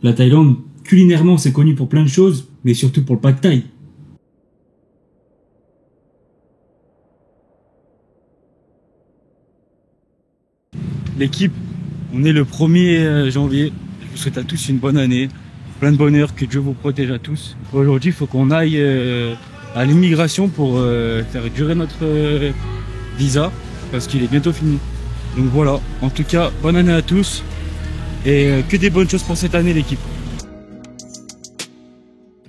La Thaïlande, culinairement, c'est connu pour plein de choses, mais surtout pour le pad thaï. L'équipe, on est le 1er janvier. Je vous souhaite à tous une bonne année, plein de bonheur, que Dieu vous protège à tous. Aujourd'hui, il faut qu'on aille à l'immigration pour faire durer notre visa, parce qu'il est bientôt fini. Donc voilà, en tout cas, bonne année à tous et que des bonnes choses pour cette année, l'équipe.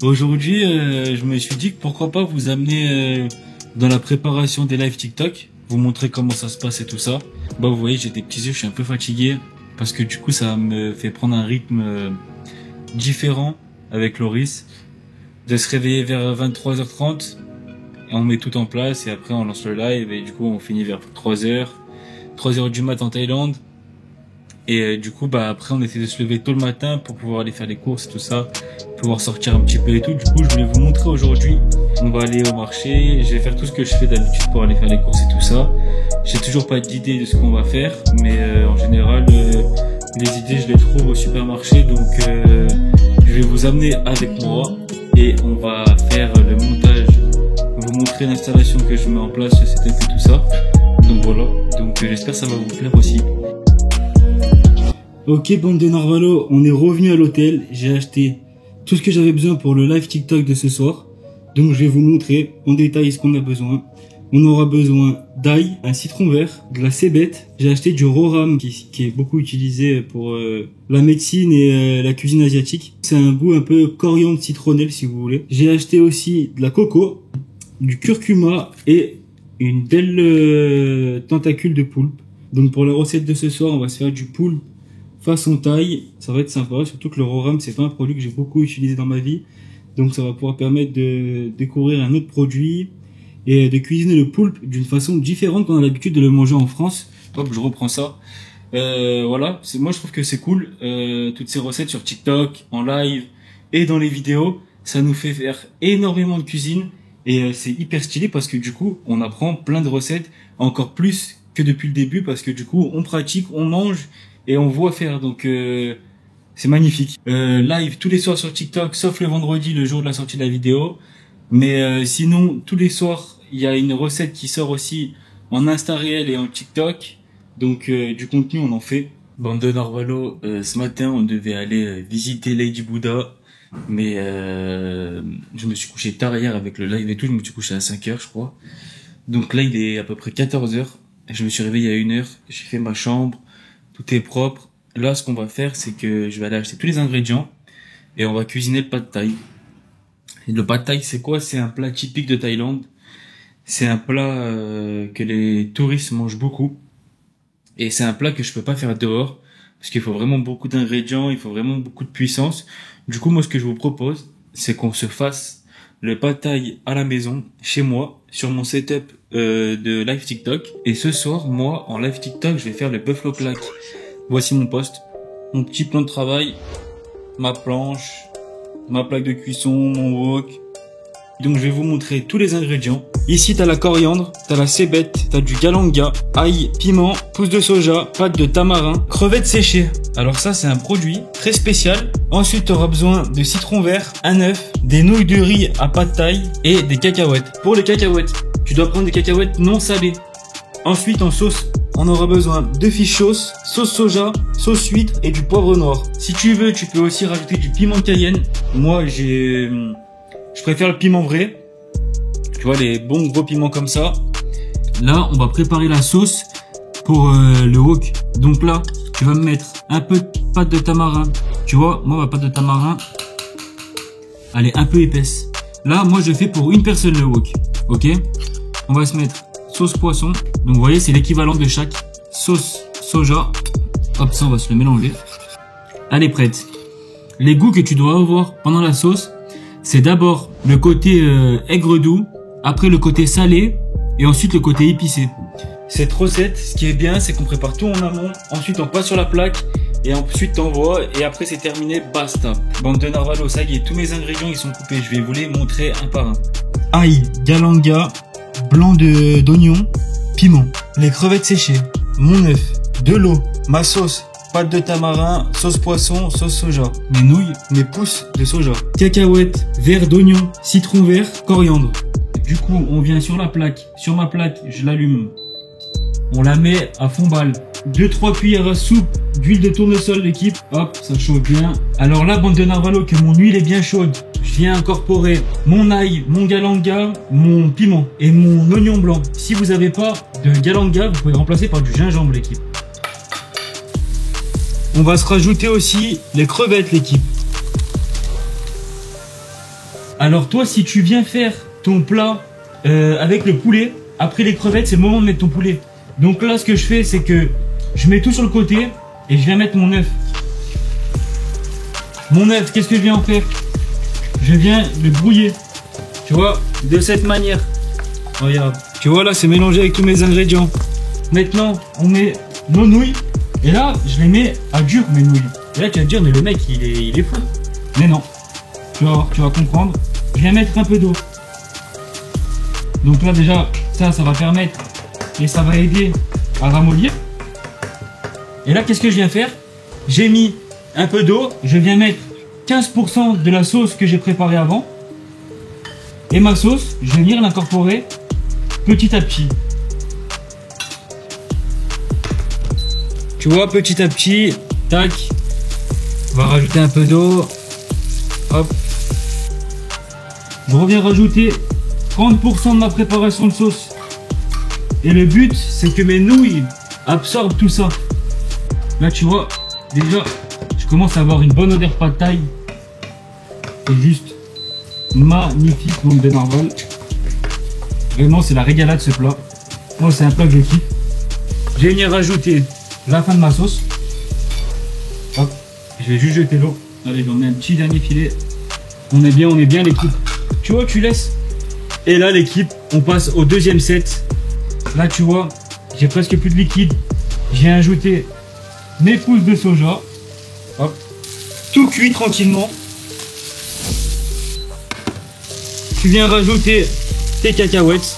Aujourd'hui, je me suis dit que pourquoi pas vous amener dans la préparation des lives TikTok, vous montrer comment ça se passe et tout ça. Bah vous voyez, j'ai des petits yeux, je suis un peu fatigué parce que du coup ça me fait prendre un rythme différent avec Loris, de se réveiller vers 23h30 et on met tout en place et après on lance le live et du coup on finit vers 3h du mat en Thaïlande. Et du coup, bah après, on essaie de se lever tôt le matin pour pouvoir aller faire les courses et tout ça, pouvoir sortir un petit peu et tout. Du coup, je voulais vous montrer aujourd'hui. On va aller au marché. Je vais faire tout ce que je fais d'habitude pour aller faire les courses et tout ça. J'ai toujours pas d'idée de ce qu'on va faire, mais en général, les idées, je les trouve au supermarché. Donc, je vais vous amener avec moi et on va faire le montage, vous montrer l'installation que je mets en place, le setup et tout ça. Donc voilà. Donc, j'espère que ça va vous plaire aussi. Ok, bande de Narvalo, on est revenu à l'hôtel. J'ai acheté tout ce que j'avais besoin pour le live TikTok de ce soir. Donc je vais vous montrer en détail ce qu'on a besoin. On aura besoin d'ail, un citron vert, de la cébette. J'ai acheté du roram qui est beaucoup utilisé pour la médecine et la cuisine asiatique. C'est un goût un peu coriandre citronnelle si vous voulez. J'ai acheté aussi de la coco, du curcuma et une belle tentacule de poulpe. Donc pour la recette de ce soir, on va se faire du poulpe façon thaï, ça va être sympa, surtout que le roram c'est pas un produit que j'ai beaucoup utilisé dans ma vie, donc ça va pouvoir permettre de découvrir un autre produit et de cuisiner le poulpe d'une façon différente qu'on a l'habitude de le manger en France. Hop, je reprends ça. Voilà, moi je trouve que c'est cool, toutes ces recettes sur TikTok, en live et dans les vidéos, ça nous fait faire énormément de cuisine et c'est hyper stylé parce que du coup on apprend plein de recettes, encore plus que depuis le début parce que du coup on pratique, on mange et on voit faire, donc c'est magnifique. Live tous les soirs sur TikTok, sauf le vendredi, le jour de la sortie de la vidéo. Mais sinon, tous les soirs, il y a une recette qui sort aussi en Insta réel et en TikTok. Donc du contenu, on en fait. Bande de Narvalo, ce matin, on devait aller visiter Lady Buddha. Mais je me suis couché tard hier avec le live et tout. Je me suis couché à 5h, je crois. Donc là, il est à peu près 14h. Je me suis réveillé à 1h. J'ai fait ma chambre. Tout est propre. Là, ce qu'on va faire, c'est que je vais aller acheter tous les ingrédients et on va cuisiner le pad thaï. Et le pad thaï, c'est quoi? C'est un plat typique de Thaïlande. C'est un plat que les touristes mangent beaucoup. Et c'est un plat que je peux pas faire dehors parce qu'il faut vraiment beaucoup d'ingrédients, il faut vraiment beaucoup de puissance. Du coup, moi, ce que je vous propose, c'est qu'on se fasse le pad thaï à la maison, chez moi, sur mon setup de live TikTok. Et ce soir, moi, en live TikTok, je vais faire le buffalo plaque. Voici mon poste, mon petit plan de travail, ma planche, ma plaque de cuisson, mon wok. Donc je vais vous montrer tous les ingrédients. Ici t'as la coriandre, t'as la cébette, t'as du galanga, ail, piment, pousse de soja, pâte de tamarin, crevettes séchées. Alors ça c'est un produit très spécial. Ensuite t'auras besoin de citron vert, un œuf, des nouilles de riz à pad thaï et des cacahuètes. Pour les cacahuètes, tu dois prendre des cacahuètes non salées. Ensuite en sauce, on aura besoin de fish sauce, sauce soja, sauce huître et du poivre noir. Si tu veux, tu peux aussi rajouter du piment cayenne. Moi je préfère le piment vrai. Tu vois, les bons gros piments comme ça. Là, on va préparer la sauce pour le wok. Donc là, tu vas me mettre un peu de pâte de tamarin. Tu vois, moi, ma pâte de tamarin, elle est un peu épaisse. Là, moi, je fais pour une personne le wok. Ok? On va se mettre sauce poisson. Donc, vous voyez, c'est l'équivalent de chaque. Sauce soja. Hop, ça, on va se le mélanger. Elle est prête. Les goûts que tu dois avoir pendant la sauce, c'est d'abord le côté aigre doux, après le côté salé et ensuite le côté épicé. Cette recette, ce qui est bien, c'est qu'on prépare tout en amont, ensuite on passe sur la plaque et ensuite t'envoies et après c'est terminé, basta. Bande de Narvalo, ça y est, tous mes ingrédients ils sont coupés, je vais vous les montrer un par un. Ail, galanga, blanc d'oignon, piment, les crevettes séchées, mon œuf, de l'eau, ma sauce, pâte de tamarin, sauce poisson, sauce soja. Mes nouilles, mes pousses de soja. Cacahuètes, verre d'oignon, citron vert, coriandre. Du coup, on vient sur la plaque. Sur ma plaque, je l'allume. On la met à fond balle. 2-3 cuillères à soupe d'huile de tournesol, l'équipe. Hop, ça chauffe bien. Alors là, bande de narvalo, que mon huile est bien chaude. Je viens incorporer mon ail, mon galanga, mon piment et mon oignon blanc. Si vous n'avez pas de galanga, vous pouvez remplacer par du gingembre, l'équipe. On va se rajouter aussi les crevettes, l'équipe. Alors toi, si tu viens faire ton plat avec le poulet, après les crevettes, c'est le moment de mettre ton poulet. Donc là, ce que je fais, c'est que je mets tout sur le côté et je viens mettre mon œuf. Mon œuf, qu'est-ce que je viens en faire? Je viens le brouiller. Tu vois, de cette manière. Regarde. Tu vois, là, c'est mélangé avec tous mes ingrédients. Maintenant, on met nos nouilles. Et là, je les mets à dur, mes nouilles. Et là, tu vas te dire, mais le mec, il est fou. Mais non. Tu vas voir, tu vas comprendre. Je viens mettre un peu d'eau. Donc là, déjà, ça va permettre et ça va aider à ramollir. Et là, qu'est-ce que je viens faire? J'ai mis un peu d'eau. Je viens mettre 15% de la sauce que j'ai préparée avant. Et ma sauce, je vais venir l'incorporer petit à petit. Tu vois, petit à petit, tac. On va rajouter un peu d'eau. Hop. Je reviens rajouter 30% de ma préparation de sauce. Et le but, c'est que mes nouilles absorbent tout ça. Là, tu vois, déjà, je commence à avoir une bonne odeur pad thaï. C'est juste magnifique, bande de narval. Vraiment, c'est la régalade ce plat. Moi, c'est un plat que je kiffe. Je vais venir rajouter la fin de ma sauce. Hop, je vais juste jeter l'eau. Allez, on met un petit dernier filet. On est bien l'équipe. Tu vois, tu laisses. Et là, l'équipe, on passe au deuxième set. Là, tu vois, j'ai presque plus de liquide. J'ai ajouté mes pousses de soja. Hop, tout cuit tranquillement. Tu viens rajouter tes cacahuètes.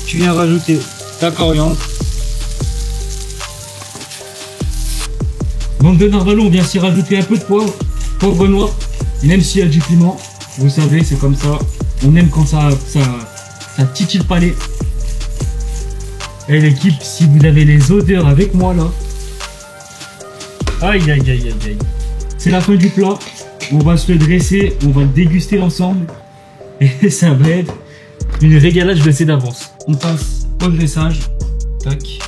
Tu viens rajouter ta coriandre. Bande de narvalo, on vient s'y rajouter un peu de poivre noir. Même s'il y a du piment, vous savez, c'est comme ça. On aime quand ça titille le palais. Et l'équipe, si vous avez les odeurs avec moi là. Aïe aïe aïe aïe aïe. C'est la fin du plat. On va se le dresser, on va le déguster ensemble. Et ça va être une régalade, je le sais d'avance. On passe au dressage. Tac.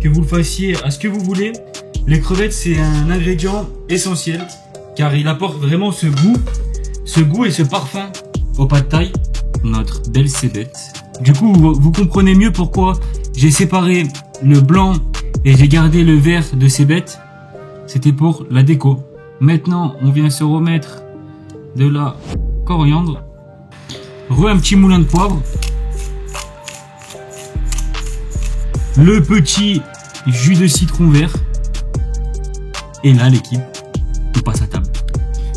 Que vous le fassiez à ce que vous voulez. Les crevettes, c'est un ingrédient essentiel. Car il apporte vraiment ce goût et ce parfum au pad thaï. Notre belle cébette. Du coup, vous comprenez mieux pourquoi j'ai séparé le blanc et j'ai gardé le vert de cébette. C'était pour la déco. Maintenant, on vient se remettre de la coriandre. Un petit moulin de poivre. Le petit jus de citron vert. Et là, l'équipe, on passe à table.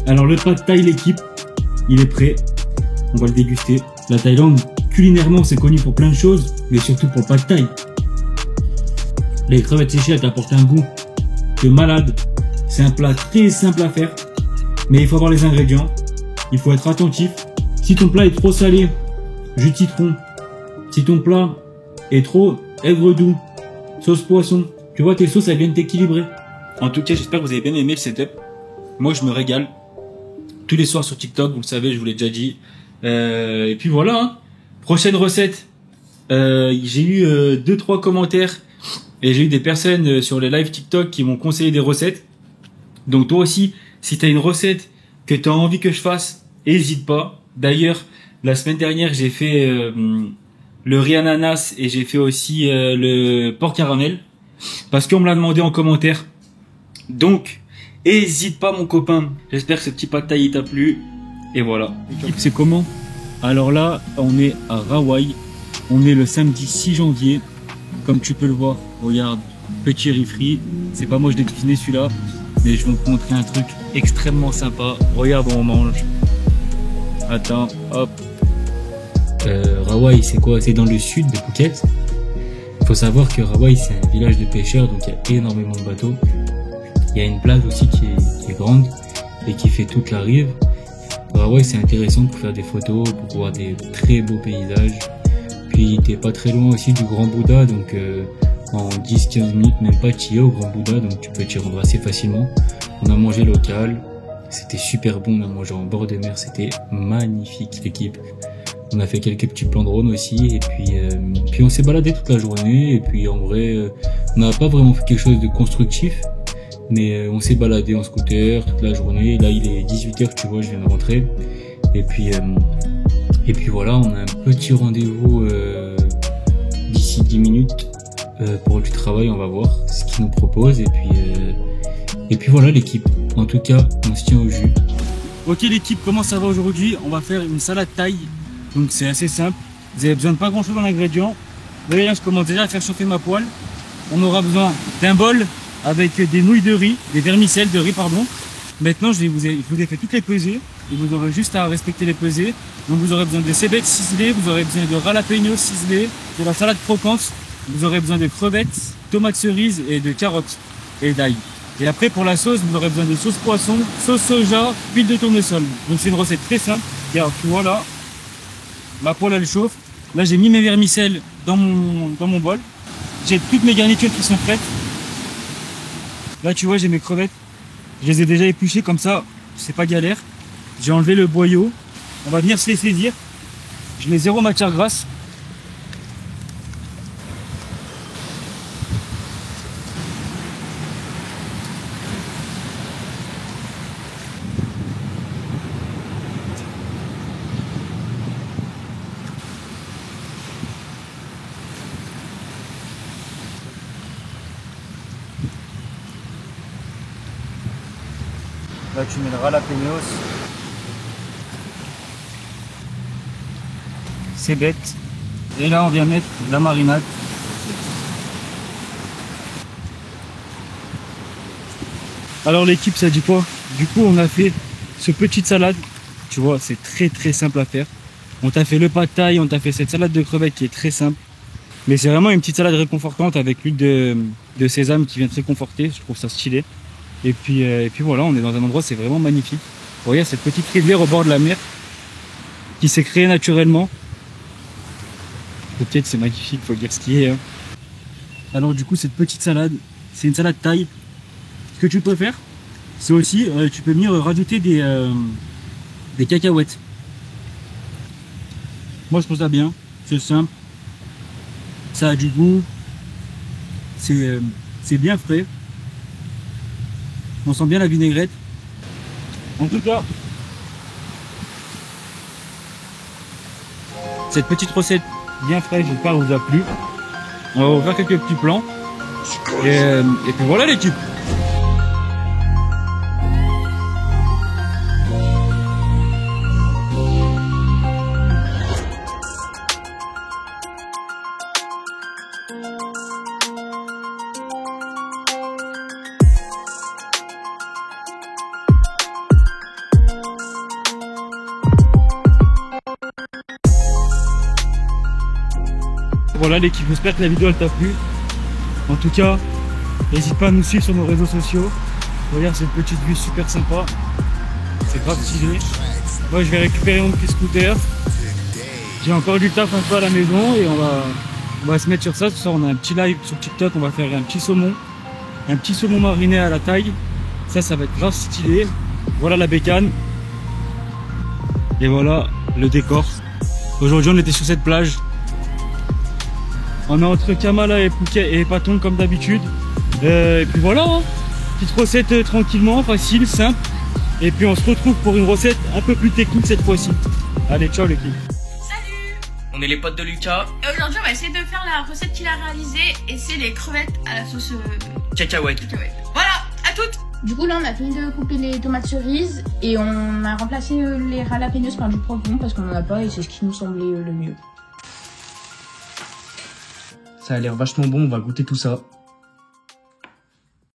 Alors, le pad thaï, l'équipe, il est prêt. On va le déguster. La Thaïlande, culinairement, c'est connu pour plein de choses, mais surtout pour le pad thaï. Les crevettes séchées, elles t'apportent un goût de malade. C'est un plat très simple à faire, mais il faut avoir les ingrédients. Il faut être attentif. Si ton plat est trop salé, jus de citron. Si ton plat est trop aigre doux, sauce poisson. Tu vois, tes sauces, elles viennent t'équilibrer. En tout cas, j'espère que vous avez bien aimé le setup. Moi, je me régale. Tous les soirs sur TikTok, vous le savez, je vous l'ai déjà dit. Et puis voilà. Hein. Prochaine recette. J'ai eu 2-3 commentaires. Et j'ai eu des personnes sur les lives TikTok qui m'ont conseillé des recettes. Donc toi aussi, si tu as une recette que tu as envie que je fasse, n'hésite pas. D'ailleurs, la semaine dernière, j'ai fait le riz ananas et j'ai fait aussi le porc caramel. Parce qu'on me l'a demandé en commentaire. Donc, n'hésite pas mon copain. J'espère que ce petit pad thaï t'a plu. Et voilà. L'équipe, c'est comment? Alors là, on est à Rawai. On est le samedi 6 janvier. Comme tu peux le voir, regarde, petit riz frit. C'est pas moi, je l'ai cuisiné celui-là. Mais je vais vous montrer un truc extrêmement sympa. Regarde où on mange. Attends, hop. Rawai, c'est quoi? C'est dans le sud de Phuket. Il faut savoir que Rawai, c'est un village de pêcheurs, donc il y a énormément de bateaux. Il y a une plage aussi qui est grande et qui fait toute la rive. Rawai, c'est intéressant pour faire des photos, pour voir des très beaux paysages. Puis t'es pas très loin aussi du Grand Bouddha, donc en 10-15 minutes, même pas, tu y es au Grand Bouddha, donc tu peux t'y rendre assez facilement. On a mangé local, c'était super bon, on a mangé en bord de mer, c'était magnifique l'équipe. On a fait quelques petits plans de drone aussi, et puis on s'est baladé toute la journée, et puis en vrai, on n'a pas vraiment fait quelque chose de constructif, mais on s'est baladé en scooter toute la journée. Là il est 18h, tu vois, je viens de rentrer, et puis voilà, on a un petit rendez-vous d'ici 10 minutes pour du travail, on va voir ce qu'ils nous proposent, et puis voilà l'équipe. En tout cas, on se tient au jus. Ok l'équipe, comment ça va aujourd'hui? On va faire une salade thaï, donc c'est assez simple. Vous avez besoin de pas grand chose en ingrédients. D'ailleurs, je commence déjà à faire chauffer ma poêle. On aura besoin d'un bol avec des nouilles de riz, des vermicelles de riz pardon. Maintenant je vous ai fait toutes les pesées et vous aurez juste à respecter les pesées. Donc vous aurez besoin de cébettes ciselées, vous aurez besoin de jalapenos ciselés, de la salade croquante, vous aurez besoin de crevettes, tomates cerises et de carottes et d'ail. Et après pour la sauce, vous aurez besoin de sauce poisson, sauce soja, huile de tournesol. Donc c'est une recette très simple. Regarde, tu vois là, ma poêle elle chauffe. Là j'ai mis mes vermicelles dans mon bol. J'ai toutes mes garnitures qui sont prêtes. Là tu vois j'ai mes crevettes. Je les ai déjà épluchées comme ça, c'est pas galère. J'ai enlevé le boyau. On va venir se les saisir. Je mets 0 matière grasse. Là tu mets le jalapenos. C'est bête. Et là on vient mettre la marinade. Alors l'équipe ça dit quoi? Du coup on a fait ce petite salade. Tu vois c'est très très simple à faire. On t'a fait le pad thaï, on t'a fait cette salade de crevettes qui est très simple. Mais c'est vraiment une petite salade réconfortante avec l'huile de sésame qui vient très conforter. Je trouve ça stylé. Et puis voilà, on est dans un endroit, c'est vraiment magnifique. Regarde cette petite rivière au bord de la mer qui s'est créée naturellement. Peut-être c'est magnifique, faut dire ce qui est. Hein. Alors du coup, cette petite salade, c'est une salade thaï. Ce que tu peux faire, c'est aussi, tu peux venir rajouter des cacahuètes. Moi, je trouve ça bien, c'est simple. Ça a du goût, c'est bien frais. On sent bien la vinaigrette. En tout cas, cette petite recette bien fraîche, j'espère vous a plu. On va vous faire quelques petits plans. Et puis voilà l'équipe. Voilà l'équipe, j'espère que la vidéo elle t'a plu. En tout cas, n'hésite pas à nous suivre sur nos réseaux sociaux. Regarde cette petite vue super sympa. C'est grave stylé. Moi je vais récupérer mon petit scooter. J'ai encore du taf un peu à la maison et on va se mettre sur ça. Ce soir on a un petit live sur TikTok, on va faire un petit saumon mariné à la thaï. Ça va être grave stylé. Voilà la bécane. Et voilà le décor. Aujourd'hui on était sur cette plage. On est entre Kamala et Phuket et Patong comme d'habitude. Et puis voilà, hein. Petite recette tranquillement, facile, simple. Et puis on se retrouve pour une recette un peu plus technique cette fois-ci. Allez, ciao l'équipe. Salut! On est les potes de Lucas. Et aujourd'hui on va essayer de faire la recette qu'il a réalisée et c'est les crevettes à la sauce Cacahuète. cacahuète. Voilà, à toutes! Du coup là on a fini de couper les tomates cerises et on a remplacé les jalapenos par du poivron parce qu'on en a pas et c'est ce qui nous semblait le mieux. Ça a l'air vachement bon, on va goûter tout ça.